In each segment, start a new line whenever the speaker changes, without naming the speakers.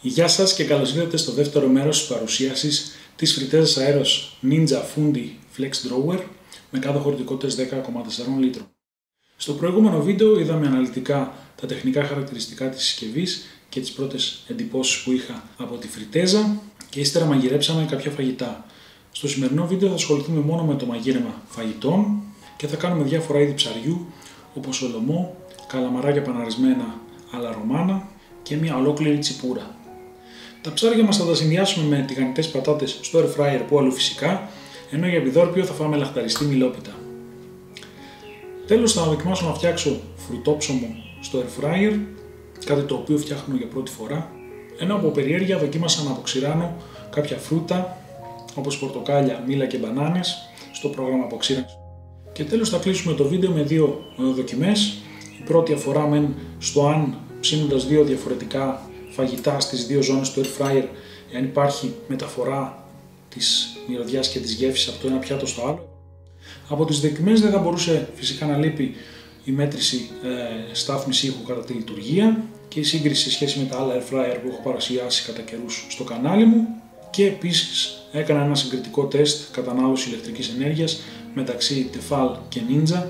Γεια σας και καλώς ήρθατε στο δεύτερο μέρος της παρουσίασης της φριτέζας αέρος Ninja Fundi Flex Drawer με κάδο χωρητικότητας 10,4 λίτρων. Στο προηγούμενο βίντεο είδαμε αναλυτικά τα τεχνικά χαρακτηριστικά της συσκευής και τις πρώτες εντυπώσεις που είχα από τη φριτέζα και ύστερα μαγειρέψαμε κάποια φαγητά. Στο σημερινό βίντεο θα ασχοληθούμε μόνο με το μαγείρεμα φαγητών και θα κάνουμε διάφορα είδη ψαριού όπως σολομό, καλαμαράκια παναρισμένα αλλά ρωμάνα και μια ολόκληρη τσιπούρα. Τα ψάρια μας θα τα συνδυάσουμε με τηγανιτές πατάτες στο air fryer που αλλού φυσικά, ενώ για επιδόρπιο θα φάμε λαχταριστή μιλόπιτα. Τέλος θα δοκιμάσω να φτιάξω φρουτόψωμο στο air fryer, κάτι το οποίο φτιάχνω για πρώτη φορά, ενώ από περιέργεια δοκίμασα να αποξηράνω κάποια φρούτα όπως πορτοκάλια, μήλα και μπανάνες στο πρόγραμμα αποξήρανσης. Και τέλος θα κλείσουμε το βίντεο με δύο δοκιμές. Η πρώτη αφορά στο αν ψήνοντας δύο διαφορετικά φαγητά στις δύο ζώνες του air fryer, εάν υπάρχει μεταφορά της μυρωδιάς και της γεύσης από το ένα πιάτο στο άλλο. Από τις δοκιμές δεν θα μπορούσε φυσικά να λείπει η μέτρηση στάθμιση ήχου κατά τη λειτουργία και η σύγκριση σε σχέση με τα άλλα air fryer που έχω παρουσιάσει κατά καιρούς στο κανάλι μου, και επίσης έκανα ένα συγκριτικό τεστ κατανάλωση ηλεκτρικής ενέργειας μεταξύ Tefal και Ninja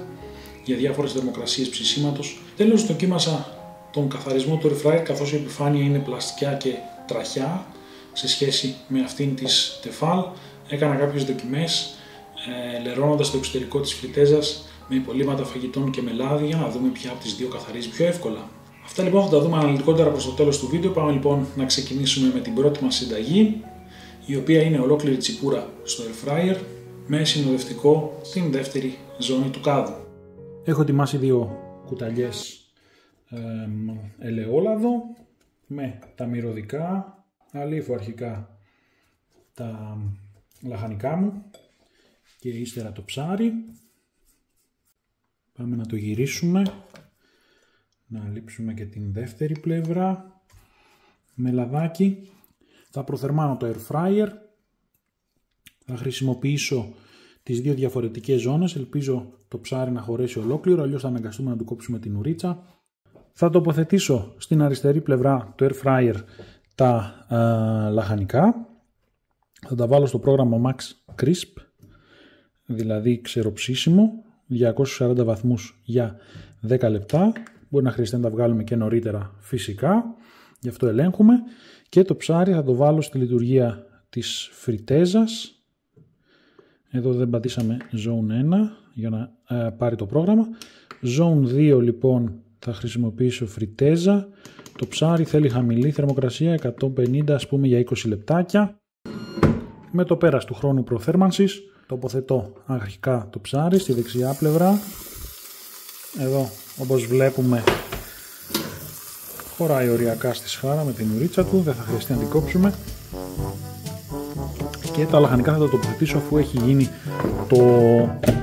για διάφορες θερμοκρασίες ψησίματος. Τέλος δοκίμασα τον καθαρισμό του air fryer, καθώς η επιφάνεια είναι πλαστικά και τραχιά σε σχέση με αυτήν της Tefal. Έκανα κάποιες δοκιμές λερώνοντας το εξωτερικό της φριτέζας με υπολείμματα φαγητών και με λάδι για να δούμε ποια από τις δύο καθαρίζει πιο εύκολα. Αυτά λοιπόν θα τα δούμε αναλυτικότερα προς το τέλος του βίντεο. Πάμε λοιπόν να ξεκινήσουμε με την πρώτη μας συνταγή, η οποία είναι ολόκληρη τσιπούρα στο air fryer με συνοδευτικό στην δεύτερη ζώνη του κάδου. Έχω ετοιμάσει δύο κουταλιές ελαιόλαδο με τα μυρωδικά, αλήφω αρχικά τα λαχανικά μου και ύστερα το ψάρι. Πάμε να το γυρίσουμε, να λείψουμε και την δεύτερη πλευρά με λαδάκι. Θα προθερμάνω το air fryer, θα χρησιμοποιήσω τις δύο διαφορετικές ζώνες, ελπίζω το ψάρι να χωρέσει ολόκληρο, αλλιώς θα αναγκαστούμε να του κόψουμε την ουρίτσα. Θα τοποθετήσω στην αριστερή πλευρά του air fryer τα λαχανικά, θα τα βάλω στο πρόγραμμα Max Crisp, δηλαδή ξεροψήσιμο, 240 βαθμούς για 10 λεπτά, μπορεί να χρειαστεί να τα βγάλουμε και νωρίτερα φυσικά, γι' αυτό ελέγχουμε, και το ψάρι θα το βάλω στη λειτουργία της φριτέζας. Εδώ δεν πατήσαμε Zone 1 για να πάρει το πρόγραμμα. Zone 2 λοιπόν θα χρησιμοποιήσω φριτέζα. Το ψάρι θέλει χαμηλή θερμοκρασία, 150 ας πούμε για 20 λεπτάκια. Με το πέρας του χρόνου προθέρμανσης τοποθετώ αρχικά το ψάρι στη δεξιά πλευρά. Εδώ όπως βλέπουμε χωράει οριακά στη σχάρα με την ουρίτσα του, δεν θα χρειαστεί να την κόψουμε. Και τα λαχανικά θα τα τοποθετήσω αφού έχει γίνει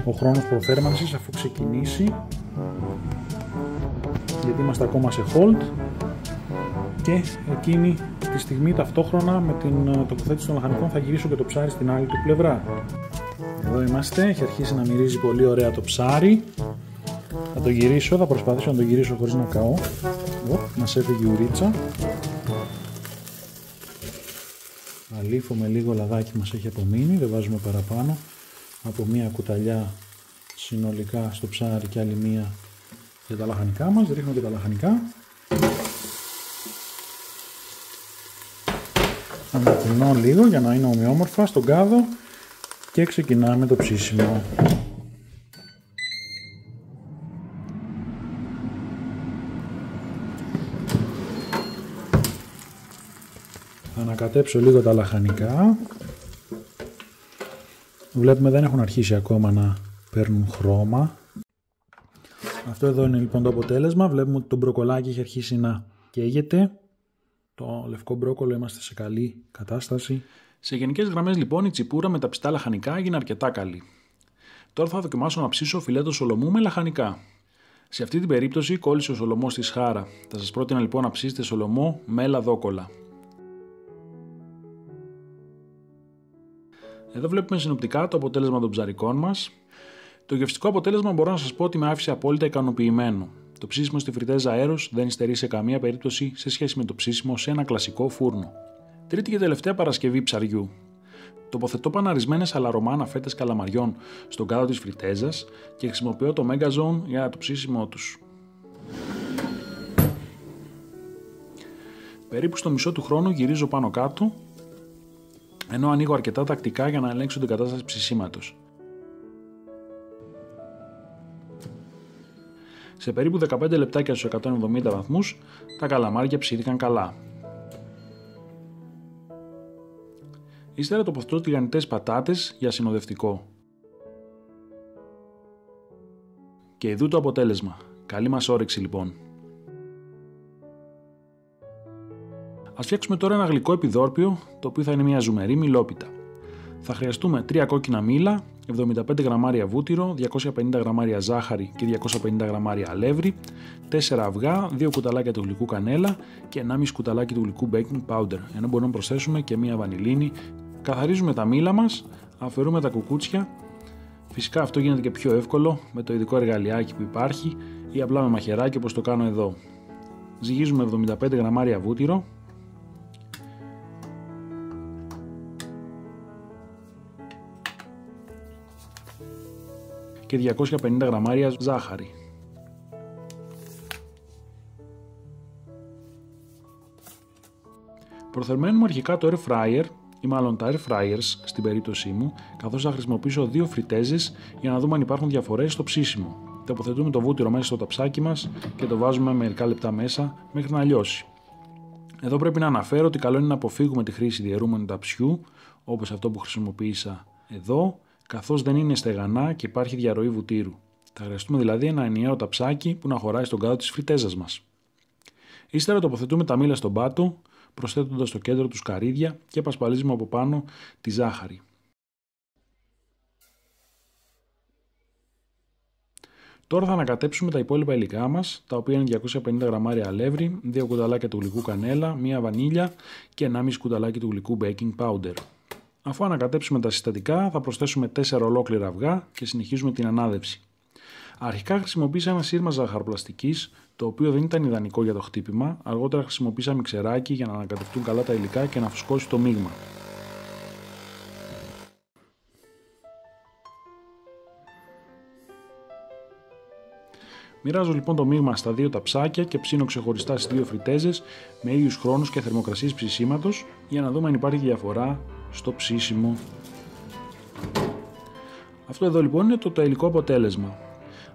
ο χρόνος προθέρμανσης, αφού ξεκινήσει, γιατί είμαστε ακόμα σε hold, και εκείνη τη στιγμή ταυτόχρονα με την τοποθέτηση των λαχανικών θα γυρίσω και το ψάρι στην άλλη του πλευρά. Εδώ είμαστε, έχει αρχίσει να μυρίζει πολύ ωραία το ψάρι. Θα το γυρίσω, θα προσπαθήσω να το γυρίσω χωρίς να καώ. Μας έφυγε η ουρίτσα. Αλήφω με λίγο λαδάκι μας έχει απομείνει, δεν βάζουμε παραπάνω από μία κουταλιά συνολικά στο ψάρι και άλλη μία για τα λαχανικά μας. Ρίχνω και τα λαχανικά. Ανακοινώ λίγο για να είναι ομοιόμορφα στον κάδο και ξεκινάμε το ψήσιμο. Θα ανακατέψω λίγο τα λαχανικά. Βλέπουμε δεν έχουν αρχίσει ακόμα να παίρνουν χρώμα. Αυτό εδώ είναι λοιπόν το αποτέλεσμα. Βλέπουμε ότι το μπροκολάκι έχει αρχίσει να καίγεται. Το λευκό μπρόκολο είμαστε σε καλή κατάσταση. Σε γενικές γραμμές λοιπόν η τσιπούρα με τα ψητά λαχανικά έγινε αρκετά καλή. Τώρα θα δοκιμάσω να ψήσω φιλέτο σολομού με λαχανικά. Σε αυτή την περίπτωση κόλλησε ο σολομός στη σχάρα. Θα σας πρότεινα λοιπόν να ψήσετε σολομό με ελαδόκολλα. Εδώ βλέπουμε συνοπτικά το αποτέλεσμα των ψαρικών μας. Το γευστικό αποτέλεσμα μπορώ να σας πω ότι με άφησε απόλυτα ικανοποιημένο. Το ψήσιμο στη φριτέζα αέρος δεν υστερεί σε καμία περίπτωση σε σχέση με το ψήσιμο σε ένα κλασικό φούρνο. Τρίτη και τελευταία παρασκευή ψαριού. Τοποθετώ παναρισμένες αλαρωμάνα φέτες καλαμαριών στον κάδο της φριτέζας και χρησιμοποιώ το Mega Zone για το ψήσιμό τους. Περίπου στο μισό του χρόνου γυρίζω πάνω κάτω, ενώ ανοίγω αρκετά τακτικά για να ελέγξω την κατάσταση ψησίματος. Σε περίπου 15 λεπτάκια στους 170 βαθμούς, τα καλαμάρια ψήθηκαν καλά. Ύστερα τοποθετώ τηγανιτές πατάτες για συνοδευτικό. Και ειδού το αποτέλεσμα. Καλή μας όρεξη λοιπόν. Ας φτιάξουμε τώρα ένα γλυκό επιδόρπιο, το οποίο θα είναι μια ζουμερή μιλόπιτα. Θα χρειαστούμε 3 κόκκινα μήλα, 75 γραμμάρια βούτυρο, 250 γραμμάρια ζάχαρη και 250 γραμμάρια αλεύρι, 4 αυγά, 2 κουταλάκια του γλυκού κανέλα και 1,5 κουταλάκι του γλυκού baking powder, ενώ μπορούμε να προσθέσουμε και μια βανιλίνη. Καθαρίζουμε τα μήλα μας, αφαιρούμε τα κουκούτσια. Φυσικά αυτό γίνεται και πιο εύκολο με το ειδικό εργαλειάκι που υπάρχει ή απλά με μαχαιράκι όπως το κάνω εδώ. Ζυγίζουμε 75 γραμμάρια βούτυρο. Και 250 γραμμάρια ζάχαρη. Προθερμαίνουμε αρχικά το air fryer ή μάλλον τα air fryers στην περίπτωσή μου, καθώς θα χρησιμοποιήσω 2 φριτέζες για να δούμε αν υπάρχουν διαφορές στο ψήσιμο. Τοποθετούμε το βούτυρο μέσα στο ταψάκι μας και το βάζουμε μερικά λεπτά μέσα μέχρι να λιώσει. Εδώ πρέπει να αναφέρω ότι καλό είναι να αποφύγουμε τη χρήση διαιρούμενου ταψιού, όπως αυτό που χρησιμοποίησα εδώ, καθώς δεν είναι στεγανά και υπάρχει διαρροή βουτύρου. Θα χρειαστούμε δηλαδή ένα ενιαίο ταψάκι που να χωράει στον κάδο της φριτέζας μας. Ύστερα τοποθετούμε τα μήλα στον πάτο, προσθέτοντας στο κέντρο του σκαρίδια και πασπαλίζουμε από πάνω τη ζάχαρη. Τώρα θα ανακατέψουμε τα υπόλοιπα υλικά μας, τα οποία είναι 250 γραμμάρια αλεύρι, 2 κουταλάκια του γλυκού κανέλα, 1 βανίλια και 1,5 κουταλάκι του γλυκού baking powder. Αφού ανακατέψουμε τα συστατικά, θα προσθέσουμε 4 ολόκληρα αυγά και συνεχίζουμε την ανάδεψη. Αρχικά χρησιμοποίησα ένα σύρμα ζαχαροπλαστικής, το οποίο δεν ήταν ιδανικό για το χτύπημα. Αργότερα χρησιμοποίησα μιξεράκι για να ανακατευτούν καλά τα υλικά και να φουσκώσει το μείγμα. Μοιράζω λοιπόν το μείγμα στα 2 ταψάκια και ψήνω ξεχωριστά στις 2 φριτέζες με ίδιους χρόνους και θερμοκρασίες ψησίματος για να δούμε αν υπάρχει διαφορά στο ψήσιμο. Αυτό εδώ λοιπόν είναι το τελικό αποτέλεσμα.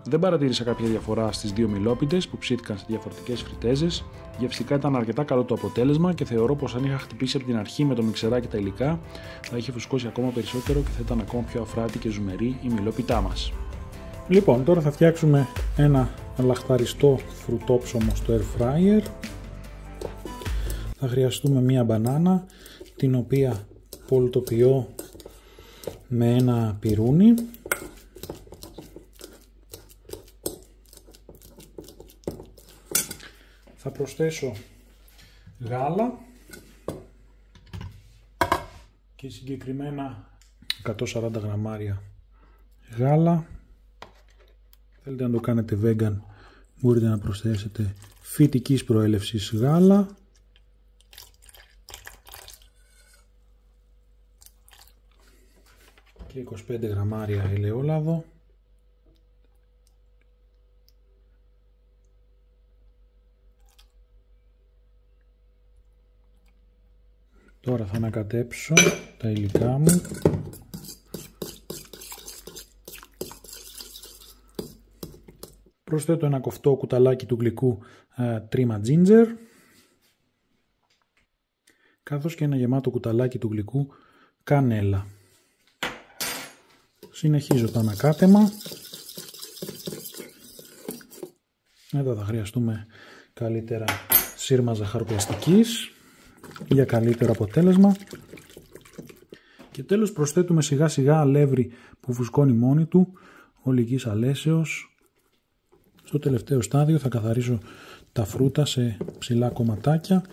Δεν παρατήρησα κάποια διαφορά στις 2 μιλόπιτες που ψήθηκαν σε διαφορετικές φριτέζες. Γευστικά ήταν αρκετά καλό το αποτέλεσμα και θεωρώ πως αν είχα χτυπήσει από την αρχή με το μιξεράκι τα υλικά θα είχε φουσκώσει ακόμα περισσότερο και θα ήταν ακόμα πιο αφράτη και ζουμερή η μιλόπιτά μας. Λοιπόν, τώρα θα φτιάξουμε ένα λαχταριστό φρουτόψωμο στο air fryer. Θα χρειαστούμε μία μπανάνα, την οποία πολτοποιώ με ένα πιρούνι. Θα προσθέσω γάλα και συγκεκριμένα 140 γραμμάρια γάλα. Θέλετε να το κάνετε vegan, μπορείτε να προσθέσετε φυτικής προέλευσης γάλα. Και 25 γραμμάρια ελαιόλαδο. Τώρα θα ανακατέψω τα υλικά μου. Προσθέτω ένα κοφτό κουταλάκι του γλυκού τρίμα ginger, καθώς και ένα γεμάτο κουταλάκι του γλυκού κανέλα. Συνεχίζω το ανακάτεμα. Εδώ θα χρειαστούμε καλύτερα σύρμα ζαχαροπλαστικής για καλύτερο αποτέλεσμα. Και τέλος προσθέτουμε σιγά σιγά αλεύρι που φουσκώνει μόνη του, ολικής αλέσεως. Στο τελευταίο στάδιο θα καθαρίσω τα φρούτα σε ψηλά κομματάκια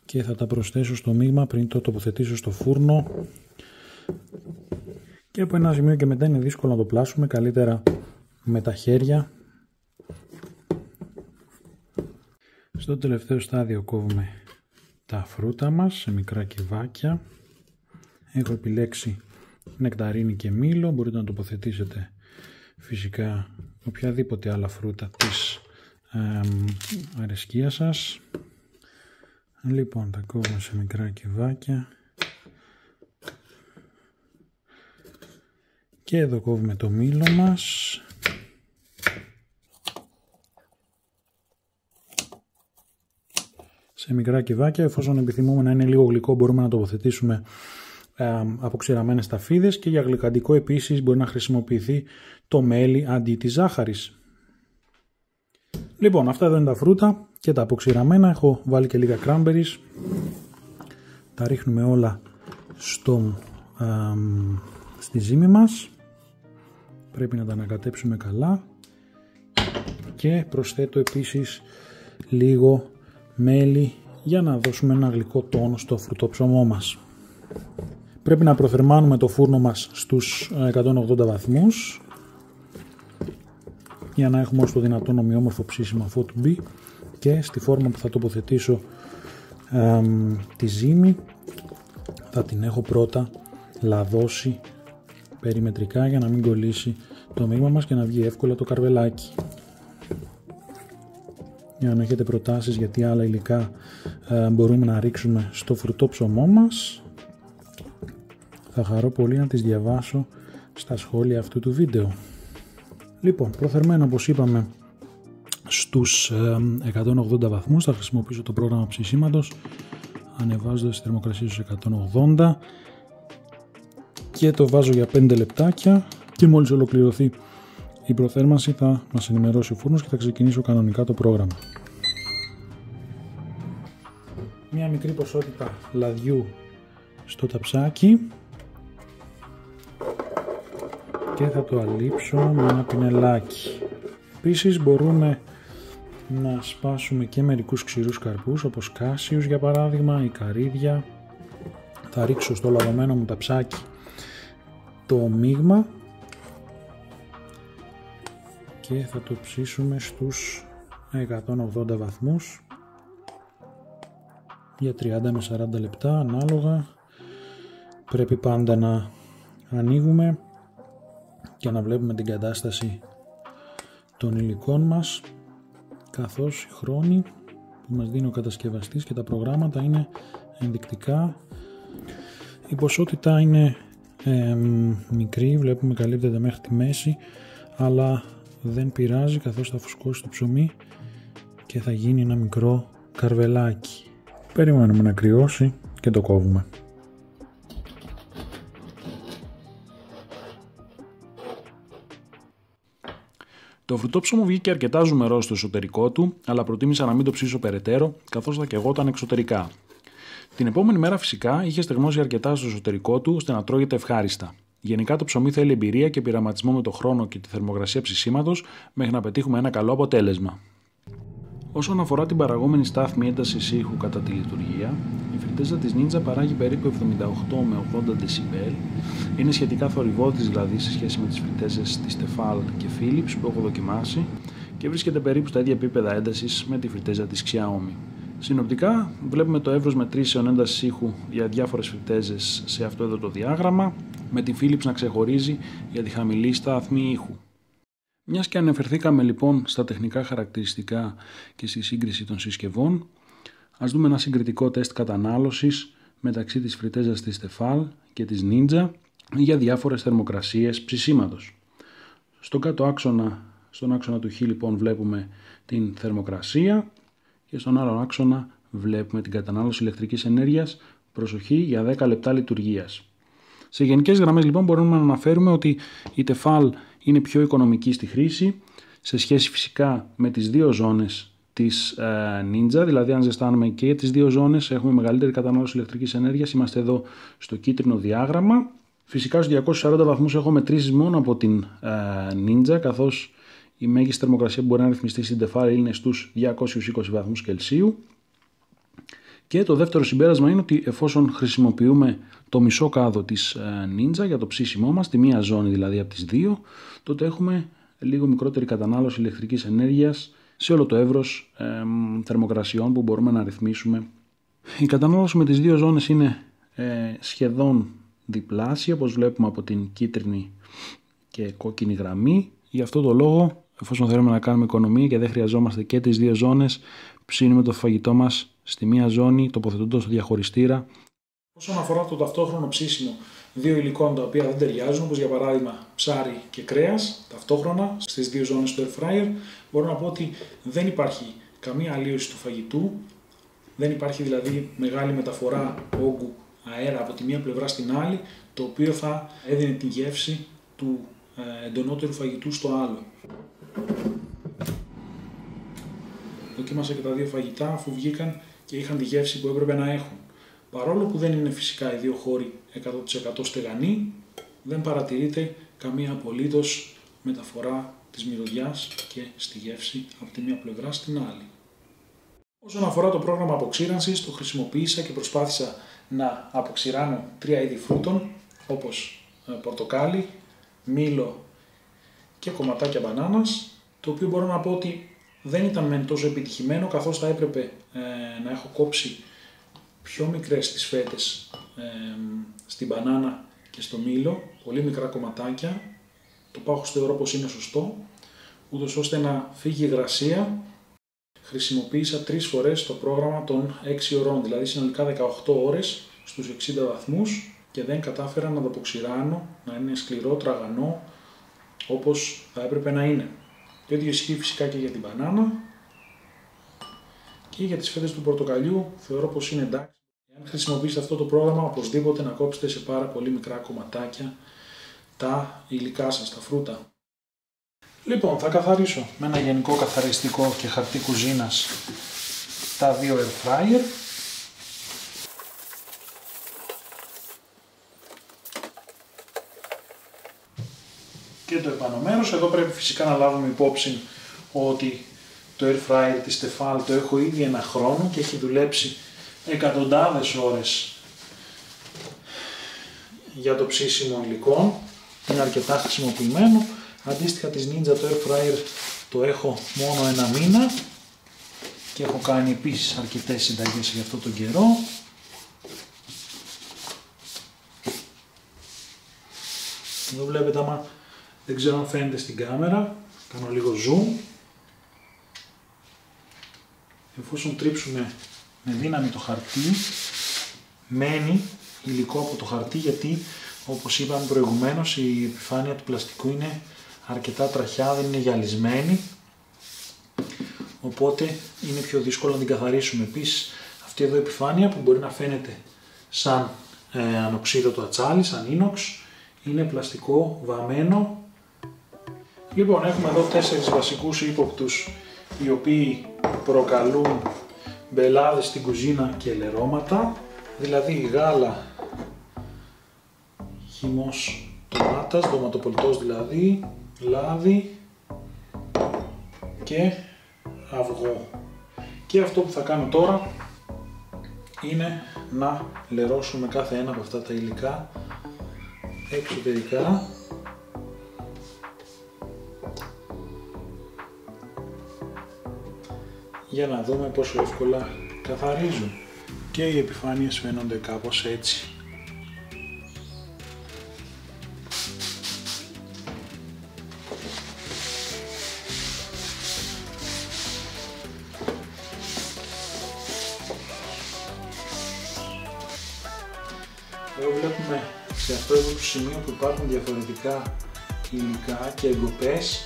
και θα τα προσθέσω στο μείγμα πριν το τοποθετήσω στο φούρνο. Και από ένα σημείο και μετά είναι δύσκολο να το πλάσουμε, καλύτερα με τα χέρια
Στο τελευταίο στάδιο κόβουμε τα φρούτα μας σε μικρά κυβάκια. Έχω επιλέξει νεκταρίνη και μήλο, μπορείτε να τοποθετήσετε φυσικά οποιαδήποτε άλλα φρούτα της αρεσκίας σας. Λοιπόν, τα κόβουμε σε μικρά κυβάκια και εδώ κόβουμε το μήλο μας. Σε μικρά κυβάκια, εφόσον επιθυμούμε να είναι λίγο γλυκό, μπορούμε να τοποθετήσουμε αποξηραμένες ταφίδες και για γλυκαντικό επίσης μπορεί να χρησιμοποιηθεί το μέλι αντί της ζάχαρης. Λοιπόν, αυτά εδώ είναι τα φρούτα και τα αποξηραμένα. Έχω βάλει και λίγα cranberries. Τα ρίχνουμε όλα στη ζύμη μας. Πρέπει να τα ανακατέψουμε καλά και προσθέτω επίσης λίγο μέλι για να δώσουμε ένα γλυκό τόνο στο φρουτόψωμό μας. Πρέπει να προθερμάνουμε το φούρνο μας στους 180 βαθμούς για να έχουμε όσο το δυνατόν ομοιόμορφο ψήσιμο αφού του μπει, και στη φόρμα που θα τοποθετήσω τη ζύμη θα την έχω πρώτα λαδώσει περιμετρικά για να μην κολλήσει το μείγμα μας και να βγει εύκολα το καρβελάκι. Για να έχετε προτάσεις για τι άλλα υλικά μπορούμε να ρίξουμε στο φρουτόψωμό μας, θα χαρώ πολύ να τις διαβάσω στα σχόλια αυτού του βίντεο. Λοιπόν, προθερμένο όπως είπαμε στους 180 βαθμούς, θα χρησιμοποιήσω το πρόγραμμα ψησίματος ανεβάζοντας τη θερμοκρασία στους 180 και το βάζω για 5 λεπτάκια και μόλις ολοκληρωθεί η προθέρμανση θα μας ενημερώσει ο φούρνος και θα ξεκινήσω κανονικά το πρόγραμμα. Μια μικρή ποσότητα λαδιού στο ταψάκι και θα το αλείψω με ένα πινελάκι. Επίσης μπορούμε να σπάσουμε και μερικούς ξηρούς καρπούς όπως κάσιους για παράδειγμα ή καρύδια. Θα ρίξω στο λαδωμένο μου ταψάκι το μείγμα και θα το ψήσουμε στους 180 βαθμούς για 30 με 40 λεπτά ανάλογα. Πρέπει πάντα να ανοίγουμε και να βλέπουμε την κατάσταση των υλικών μας, καθώς οι χρόνοι που μας δίνει ο κατασκευαστής και τα προγράμματα είναι ενδεικτικά. Η ποσότητα είναι μικρή, βλέπουμε καλύπτεται μέχρι τη μέση, αλλά δεν πειράζει καθώς θα φουσκώσει το ψωμί και θα γίνει ένα μικρό καρβελάκι. Περιμένουμε να κρυώσει και το κόβουμε.
Το φρουτόψωμο βγήκε αρκετά ζουμερό στο εσωτερικό του, αλλά προτίμησα να μην το ψήσω περαιτέρω, καθώς θα καιγόταν εξωτερικά. Την επόμενη μέρα φυσικά είχε στεγνώσει αρκετά στο εσωτερικό του, ώστε να τρώγεται ευχάριστα. Γενικά το ψωμί θέλει εμπειρία και πειραματισμό με το χρόνο και τη θερμοκρασία ψησίματος μέχρι να πετύχουμε ένα καλό αποτέλεσμα. Όσον αφορά την παραγόμενη στάθμη έντασης ήχου κατά τη λειτουργία, η φριτέζα της Ninja παράγει περίπου 78 με 80 δεσιμπέλ, είναι σχετικά θορυβόδης δηλαδή σε σχέση με τις φριτέζες της Tefal και Philips που έχω δοκιμάσει και βρίσκεται περίπου στα ίδια επίπεδα έντασης με τη φριτέζα της Xiaomi. Συνοπτικά βλέπουμε το εύρος μετρήσεων έντασης ήχου για διάφορες φριτέζες σε αυτό εδώ το διάγραμμα, με τη Philips να ξεχωρίζει για τη χαμηλή στάθμη ήχου. Μιας και αναφερθήκαμε λοιπόν στα τεχνικά χαρακτηριστικά και στη σύγκριση των συσκευών, ας δούμε ένα συγκριτικό τεστ κατανάλωσης μεταξύ της φριτέζας της Tefal και της Ninja για διάφορες θερμοκρασίες ψησίματος. Στον κάτω άξονα, στον άξονα του Χ λοιπόν βλέπουμε την θερμοκρασία και στον άλλο άξονα βλέπουμε την κατανάλωση ηλεκτρικής ενέργειας, προσοχή, για 10 λεπτά λειτουργίας. Σε γενικές γραμμές λοιπόν μπορούμε να αναφέρουμε ότι η Tefal είναι πιο οικονομική στη χρήση σε σχέση φυσικά με τις δύο ζώνες της Ninja, δηλαδή αν ζεστάνουμε και για τις δύο ζώνες έχουμε μεγαλύτερη κατανάλωση ηλεκτρικής ενέργειας, είμαστε εδώ στο κίτρινο διάγραμμα. Φυσικά στους 240 βαθμούς έχω μετρήσεις μόνο από την Ninja, καθώς η μέγιστη θερμοκρασία που μπορεί να ρυθμιστεί στην Tefal είναι στους 220 βαθμούς Κελσίου. Και το δεύτερο συμπέρασμα είναι ότι εφόσον χρησιμοποιούμε το μισό κάδο της Ninja για το ψήσιμό μας, τη μία ζώνη δηλαδή από τις δύο, τότε έχουμε λίγο μικρότερη κατανάλωση ηλεκτρικής ενέργειας
σε όλο το εύρος θερμοκρασιών που μπορούμε να ρυθμίσουμε. Η κατανάλωση με τις δύο ζώνες είναι σχεδόν διπλάσια, όπως βλέπουμε από την κίτρινη και κόκκινη γραμμή. Γι' αυτό το λόγο, εφόσον θέλουμε να κάνουμε οικονομία και δεν χρειαζόμαστε και τις δύο ζώνες, ψήνουμε το φαγητό μας στη μία ζώνη, τοποθετώντας το διαχωριστήρα.
Όσον αφορά το ταυτόχρονο ψήσιμο δύο υλικών τα οποία δεν ταιριάζουν, όπως για παράδειγμα ψάρι και κρέας, ταυτόχρονα στις δύο ζώνες του air fryer, μπορώ να πω ότι δεν υπάρχει καμία αλλίωση του φαγητού, δεν υπάρχει δηλαδή μεγάλη μεταφορά όγκου αέρα από τη μία πλευρά στην άλλη, το οποίο θα έδινε τη γεύση του εντονότερου φαγητού στο άλλο. Δοκίμασα και τα δύο φαγητά αφού βγήκαν και είχαν τη γεύση που έπρεπε να έχουν. Παρόλο που δεν είναι φυσικά οι δύο χώροι 100% στεγανοί, δεν παρατηρείται καμία απολύτως μεταφορά της μυρωδιάς και στη γεύση από τη μία πλευρά στην άλλη. Όσον αφορά το πρόγραμμα αποξήρανσης, το χρησιμοποίησα και προσπάθησα να αποξηράνω 3 είδη φρούτων, όπως πορτοκάλι, μήλο και κομματάκια μπανάνας, το οποίο μπορώ να πω ότι δεν ήταν μεν τόσο επιτυχημένο, καθώς θα έπρεπε να έχω κόψει πιο μικρές τις φέτες στην μπανάνα και στο μήλο, πολύ μικρά κομματάκια. Το πάχος θεωρώ πως είναι σωστό, ούτως ώστε να φύγει η υγρασία. Χρησιμοποίησα 3 φορές το πρόγραμμα των 6 ωρών, δηλαδή συνολικά 18 ώρες στους 60 βαθμούς και δεν κατάφερα να το αποξηράνω, να είναι σκληρό, τραγανό, όπως θα έπρεπε να είναι. Το ίδιο ισχύει φυσικά και για την μπανάνα και για τις φέτες του πορτοκαλιού, θεωρώ πως είναι εντάξει. Αν χρησιμοποιήσετε αυτό το πρόγραμμα, οπωσδήποτε να κόψετε σε πάρα πολύ μικρά κομματάκια τα υλικά σας, τα φρούτα. Λοιπόν, θα καθαρίσω με ένα γενικό καθαριστικό και χαρτί κουζίνας τα δύο air fryer. Και το επάνω μέρος. Εδώ πρέπει φυσικά να λάβουμε υπόψη ότι το air fryer της Tefal το έχω ήδη 1 χρόνο και έχει δουλέψει εκατοντάδες ώρες για το ψήσιμο υλικών. Είναι αρκετά χρησιμοποιημένο. Αντίστοιχα της Ninja το air fryer το έχω μόνο 1 μήνα και έχω κάνει επίσης αρκετές συνταγές για αυτό τον καιρό. Εδώ βλέπετε, άμα δεν ξέρω αν φαίνεται στην κάμερα, κάνω λίγο zoom. Εφόσον τρίψουμε με δύναμη το χαρτί, μένει υλικό από το χαρτί, γιατί όπως είπαμε προηγουμένως η επιφάνεια του πλαστικού είναι αρκετά τραχιά, δεν είναι γυαλισμένη, οπότε είναι πιο δύσκολο να την καθαρίσουμε. Επίσης αυτή εδώ η επιφάνεια που μπορεί να φαίνεται σαν ανοξίδωτο ατσάλι, σαν ίνοξ, είναι πλαστικό βαμμένο. Λοιπόν, έχουμε εδώ 4 βασικούς ύποπτους οι οποίοι προκαλούν μπελάδες στην κουζίνα και λερώματα, δηλαδή γάλα, χυμός ντομάτας, ντοματοπολιτός δηλαδή, λάδι και αυγό. Και αυτό που θα κάνω τώρα είναι να λερώσουμε κάθε ένα από αυτά τα υλικά εξωτερικά για να δούμε πόσο εύκολα καθαρίζουν. Και οι επιφάνειες φαίνονται κάπως έτσι. Εδώ βλέπουμε σε αυτό εδώ το σημείο που υπάρχουν διαφορετικά υλικά και εγκοπές,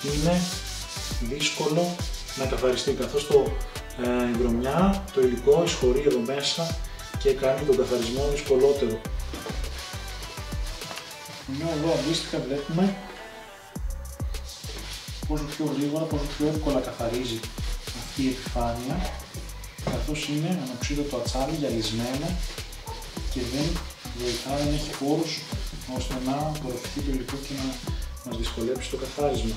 είναι δύσκολο να καθαριστεί, καθώς η βρωμιά, το υλικό εισχωρεί εδώ μέσα και κάνει τον καθαρισμό δυσκολότερο. Ενώ εδώ αντίστοιχα βλέπουμε πόσο πιο γρήγορα, πόσο πιο εύκολα καθαρίζει αυτή η επιφάνεια, καθώς είναι ανοξίδωτο ατσάλι γυαλισμένο και δεν βοηθάει, δεν έχει χώρους ώστε να απορροφηθεί το υλικό και να μας δυσκολέψει το καθάρισμα.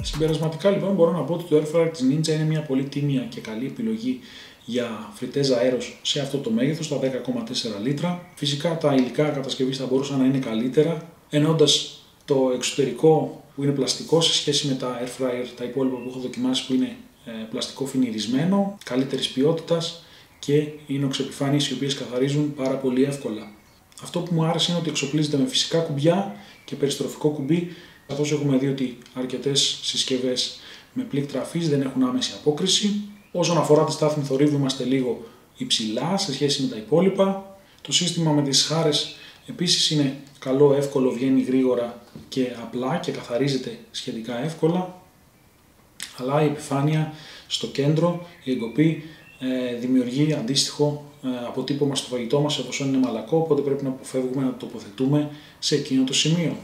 Συμπερασματικά λοιπόν μπορώ να πω ότι το air fryer της Ninja είναι μια πολύ τίμια και καλή επιλογή για φριτέζα αέρος σε αυτό το μέγεθος, τα 10,4 λίτρα. Φυσικά τα υλικά κατασκευής θα μπορούσαν να είναι καλύτερα, εννοώντας το εξωτερικό που είναι πλαστικό σε σχέση με τα air fryer, τα υπόλοιπα που έχω δοκιμάσει που είναι πλαστικό φινιρισμένο, καλύτερης ποιότητας και ίνοξ επιφάνειες οι οποίες καθαρίζουν πάρα πολύ εύκολα. Αυτό που μου άρεσε είναι ότι εξοπλίζεται με φυσικά κουμπιά και περιστροφικό κουμπί, καθώς έχουμε δει ότι αρκετές συσκευές με πλήκτρα τραφής δεν έχουν άμεση απόκριση. Όσον αφορά τη στάθμη θορύβου είμαστε λίγο υψηλά σε σχέση με τα υπόλοιπα. Το σύστημα με τις χάρες επίσης είναι καλό, εύκολο, βγαίνει γρήγορα και απλά και καθαρίζεται σχετικά εύκολα. Αλλά η επιφάνεια στο κέντρο, η εγκοπή, δημιουργεί αντίστοιχο αποτύπωμα στο φαγητό μας εφόσον είναι μαλακό, οπότε πρέπει να αποφεύγουμε να το τοποθετούμε σε εκείνο το σημείο.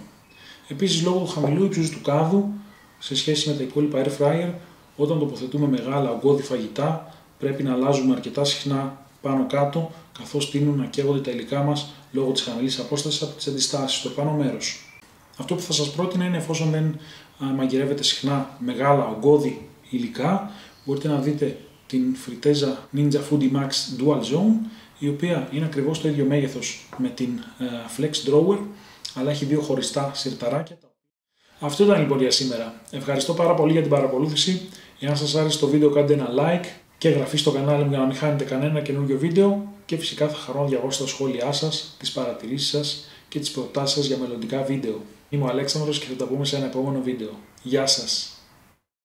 Επίσης, λόγω του χαμηλού ύψους του κάδου σε σχέση με τα υπόλοιπα air fryer, όταν τοποθετούμε μεγάλα ογκώδη φαγητά, πρέπει να αλλάζουμε αρκετά συχνά πάνω κάτω, καθώς τείνουν να καίγονται τα υλικά μας λόγω της χαμηλής απόστασης από τις αντιστάσεις στο πάνω μέρος. Αυτό που θα σας πρότεινα είναι, εφόσον δεν μαγειρεύετε συχνά μεγάλα ογκώδη υλικά, μπορείτε να δείτε την φριτέζα Ninja Foodie Max Dual Zone, η οποία είναι ακριβώς το ίδιο μέγεθος με την Flex Drawer, αλλά έχει δύο χωριστά σιρταράκια. Αυτό ήταν λοιπόν για σήμερα. Ευχαριστώ πάρα πολύ για την παρακολούθηση. Εάν σας άρεσε το βίντεο, κάντε ένα like και εγγραφή στο κανάλι μου για να μην χάνετε κανένα καινούργιο βίντεο και φυσικά θα χαρώ να διαβάσω τα σχόλιά σας, τις παρατηρήσεις σας και τις προτάσεις σας για μελλοντικά βίντεο. Είμαι ο Αλέξανδρος και θα τα πούμε σε ένα επόμενο βίντεο. Γεια σας!